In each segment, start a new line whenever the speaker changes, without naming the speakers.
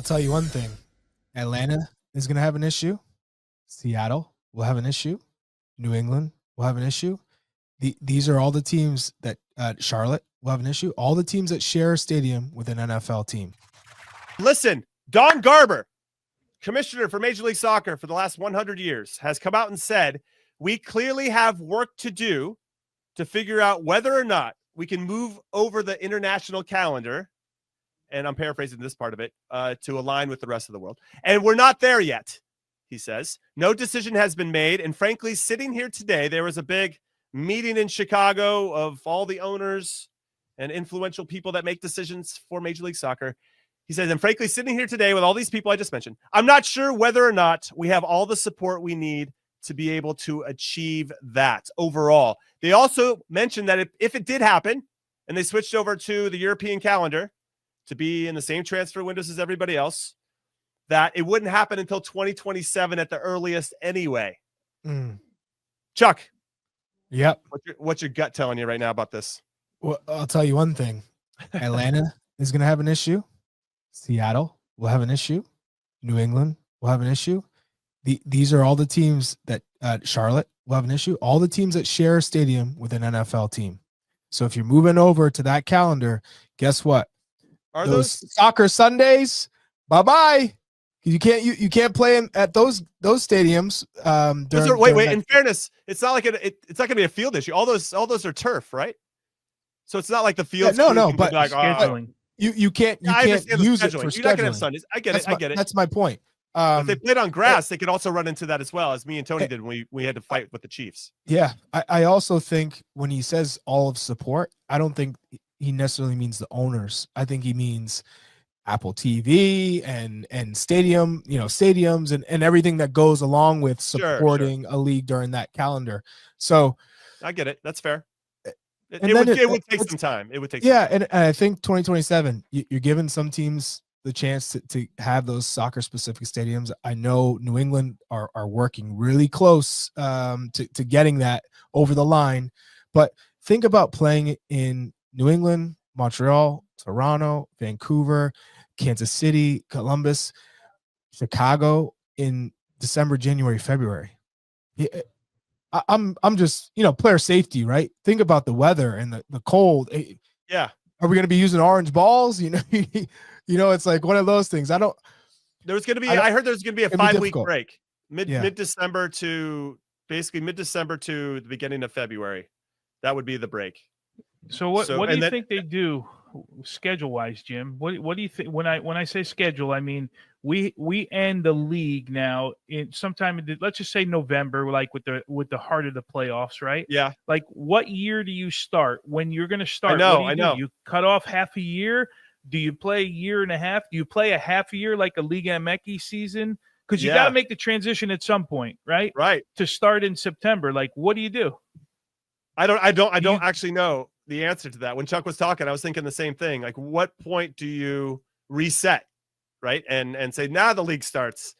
I'll tell you one thing. Atlanta is going to have an issue. Seattle will have an issue. New England will have an issue. These are all the teams that Charlotte will have an issue. All the teams that share a stadium with an NFL team.
Listen, Don Garber, commissioner for Major League Soccer for the last 100 years, has come out and said, we clearly have work to do to figure out whether or not we can move over the international calendar, and I'm paraphrasing this part of it, to align with the rest of the world. And we're not there yet, he says. No decision has been made. And frankly, sitting here today, there was a big meeting in Chicago of all the owners and influential people that make decisions for Major League Soccer. He says, and frankly, sitting here today with all these people I just mentioned, I'm not sure whether or not we have all the support we need to be able to achieve that overall. They also mentioned that if it did happen and they switched over to the European calendar to be in the same transfer windows as everybody else, that it wouldn't happen until 2027 at the earliest anyway. Chuck.
Yep.
What's your gut telling you right now about this?
Well, I'll tell you one thing. Atlanta is going to have an issue. Seattle will have an issue. New England will have an issue. These are all the teams that Charlotte will have an issue. All the teams that share a stadium with an NFL team. So if you're moving over to that calendar, guess what?
Are
those soccer Sundays? Bye-bye. You can't play at those stadiums.
Wait. In fairness, it's not like it's not going to be a field issue. All those are turf, right? So it's not like the field.
Yeah, no, but
like, scheduling.
You can't use it for scheduling.
You're not going to have Sundays. I get it.
That's my point.
If they played on grass, they could also run into that as well, as me and Tony did when we had to fight with the Chiefs.
Yeah, I also think when he says all of support, I don't think he necessarily means the owners. I think he means Apple TV and stadiums and everything that goes along with supporting a league during that calendar. So
I get it. That's fair. It would take some time. It would take some time.
And I think 2027, you're giving some teams the chance to have those soccer specific stadiums. I know New England are working really close to getting that over the line, but think about playing in New England, Montreal, Toronto, Vancouver, Kansas City, Columbus, Chicago in December, January, February. I'm just, player safety, right? Think about the weather and the cold.
Yeah.
Are we going to be using orange balls? It's like one of those things. I heard there's going to be a 5-week break, mid-December to the beginning of February. That would be the break.
So what do you think they do schedule-wise, Jim? What do you think? When I say schedule, I mean we end the league now in sometime let's just say November, like with the heart of the playoffs, right?
Yeah.
Like what year do you start? When you're going to start?
I know.
You cut off half a year. Do you play a year and a half? Do you play a half a year like a Liga MX season? Because you got to make the transition at some point, right?
Right.
To start in September. Like, what do you do?
I don't actually know the answer to that. When Chuck was talking, I was thinking the same thing. Like, what point do you reset, right? And say, now the league starts.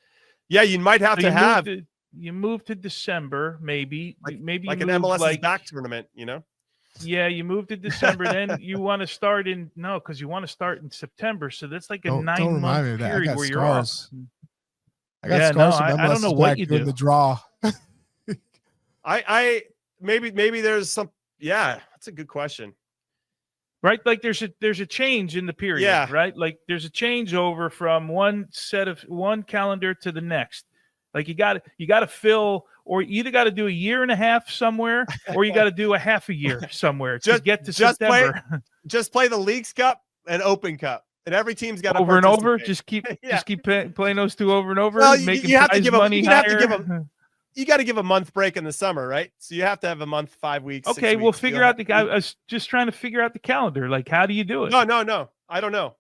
Yeah, you might have to have.
You move to December, maybe
like an
MLS
back tournament,
Yeah, you move to December, then you want to start because you want to start in September. So that's like a 9-month period where you're off.
I got scars from MLS.
I don't know what you do.
The draw.
I maybe there's some. Yeah, that's a good question.
Right, like there's a change in the period.
Yeah.
Right, like there's a changeover from one calendar to the next. Like you got to fill, or you either got to do a year and a half somewhere, or you got to do a half a year somewhere to get to September.
Just play the Leagues Cup and Open Cup, and every team's got
over and over. Just keep playing those two over and over.
Well,
making
you have to
give money higher.
You got to give a month break in the summer, right? So you have to have a month, 5 weeks.
Okay, we'll figure out I was just trying to figure out the calendar. Like, how do you do it?
No. I don't know.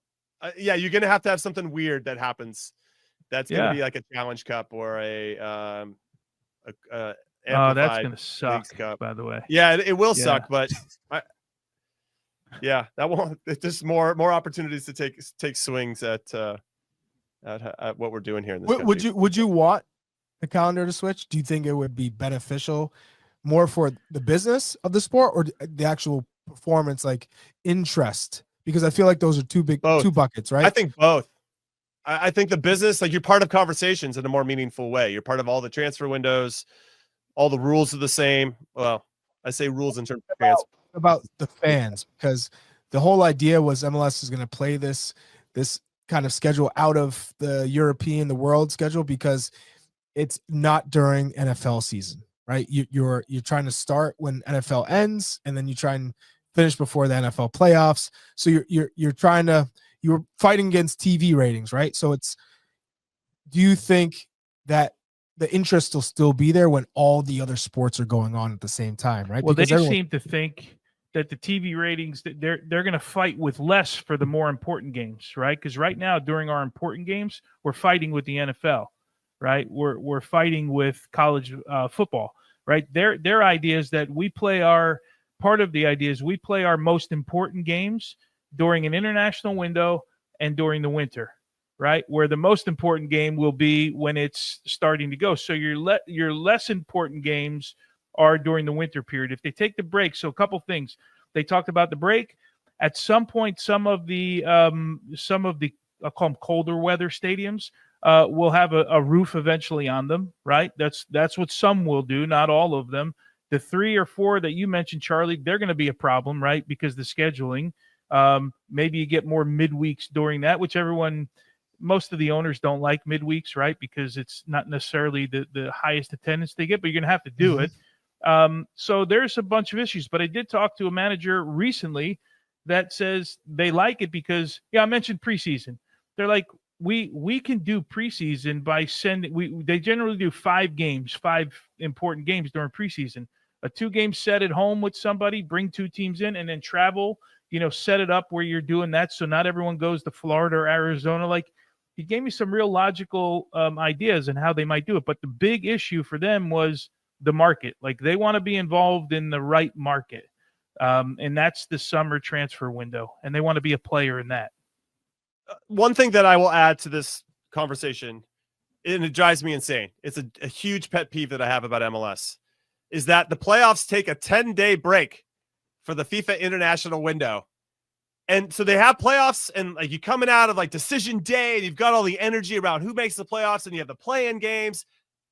You're gonna have to have something weird that happens. That's gonna be like a Challenge Cup or a
that's gonna suck. Cup. By the way,
yeah, it will suck, but that won't. It's just more opportunities to take swings at what we're doing here in this country.
Would you want the calendar to switch? Do you think it would be beneficial more for the business of the sport or the actual performance, like interest? Because I feel like those are two buckets, right?
I think both. I think the business, like, you're part of conversations in a more meaningful way. You're part of all the transfer windows. All the rules are the same. Well, I say rules in terms of fans.
About the fans, because the whole idea was MLS is going to play this kind of schedule out of the European, the world schedule, because it's not during NFL season, right? You're trying to start when NFL ends, and then you try and finish before the NFL playoffs. So you're fighting against TV ratings, right? So do you think that the interest will still be there when all the other sports are going on at the same time, right?
Well, because they seem to think that the TV ratings, they're going to fight with less for the more important games, right? Because right now, during our important games, we're fighting with the NFL, right? We're fighting with college football, right? Their idea is that part of the idea is we play our most important games during an international window and during the winter, right? Where the most important game will be when it's starting to go. So your less important games are during the winter period. If they take the break, so a couple things. They talked about the break. At some point, some of the I'll call them colder weather stadiums will have a roof eventually on them, right? That's what some will do, not all of them. The 3 or 4 that you mentioned, Charlie, they're going to be a problem, right? Because the scheduling. Maybe you get more midweeks during that, which most of the owners don't like midweeks, right? Because it's not necessarily the highest attendance they get, but you're going to have to do it. So there's a bunch of issues. But I did talk to a manager recently that says they like it because, I mentioned preseason. They're like, we can do preseason by they generally do 5 important games during preseason. A 2-game set at home with somebody, bring 2 teams in, and then travel, set it up where you're doing that. So not everyone goes to Florida or Arizona. Like, he gave me some real logical ideas and how they might do it. But the big issue for them was the market. Like, they want to be involved in the right market. And that's the summer transfer window. And they want to be a player in that.
One thing that I will add to this conversation, and it drives me insane, it's a huge pet peeve that I have about MLS, is that the playoffs take a 10-day break for the FIFA international window. And so they have playoffs, and like, you coming out of like decision day, and you've got all the energy around who makes the playoffs, and you have the play-in games.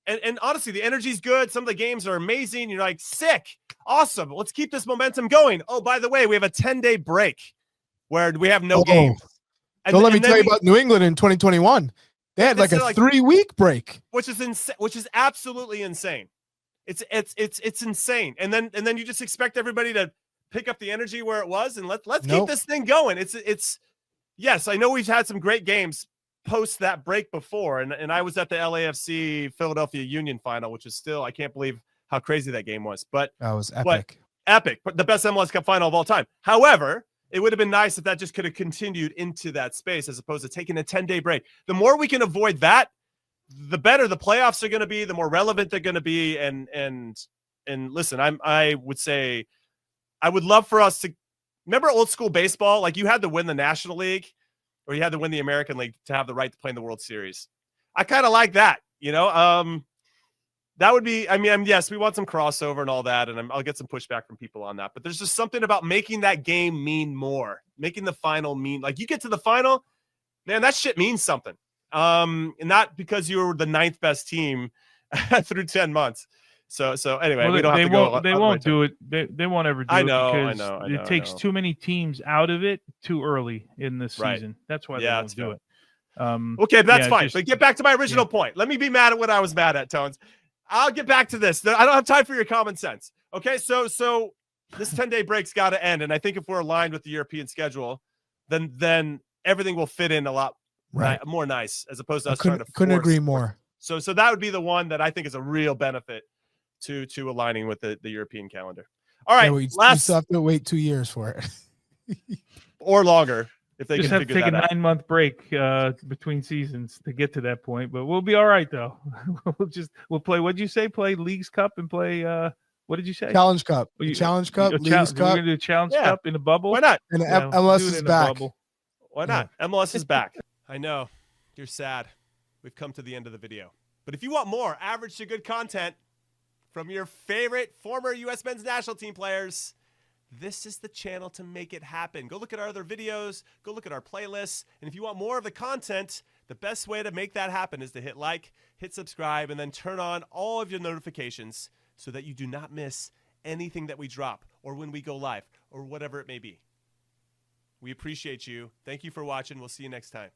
And honestly, the energy's good. Some of the games are amazing. You're like, sick, awesome. Let's keep this momentum going. Oh, by the way, we have a 10-day break where we have no games.
Don't let me tell you about New England in 2021. They had like a 3-week break,
which is absolutely insane. It's insane. And then you just expect everybody to pick up the energy where it was, and let's keep this thing going. It's yes, I know we've had some great games post that break before, and I was at the LAFC Philadelphia Union final, which is still, I can't believe how crazy that game was. But
that was epic.
But the best MLS Cup final of all time. However, it would have been nice if that just could have continued into that space as opposed to taking a 10-day break. The more we can avoid that, the better the playoffs are going to be, the more relevant they're going to be. And listen, I would say, I would love for us to remember old school baseball. Like, you had to win the National League or you had to win the American League to have the right to play in the World Series. I kind of like that, that would be, yes, we want some crossover and all that. And I'll get some pushback from people on that, but there's just something about making that game mean more, making the final mean, like, you get to the final, man, that shit means something. And not because you were the 9th best team through 10 months. So anyway, we don't have to go.
They won't do it. They won't ever do it because it takes too many teams out of it too early in the season. Right. That's why they won't do it.
Okay, that's fine. But get back to my original point. Let me be mad at what I was mad at, Tones. I'll get back to this. I don't have time for your common sense. Okay, so this 10-day break's got to end, and I think if we're aligned with the European schedule, then everything will fit in a lot more nice, as opposed to us trying to force.
Couldn't agree more.
So that would be the one that I think is a real benefit to aligning with the European calendar. All right,
we still have to wait 2 years for it,
or longer. If they
just
can
have to take a 9-month break between seasons to get to that point, but we'll be all right though. we'll play. What did you say? Play Leagues Cup and play. What did you say?
Challenge Cup. Challenge Cup. Leagues Cup.
We're gonna do Challenge Cup in a bubble.
Why not?
And MLS is back.
Why not? MLS is back. I know you're sad. We've come to the end of the video, but if you want more average to good content from your favorite former U.S. men's national team players, this is the channel to make it happen. Go look at our other videos. Go look at our playlists. And if you want more of the content The best way to make that happen is to hit like, hit subscribe, and then turn on all of your notifications so that you do not miss anything that we drop or when we go live or whatever it may be. We appreciate you. Thank you for watching. We'll see you next time.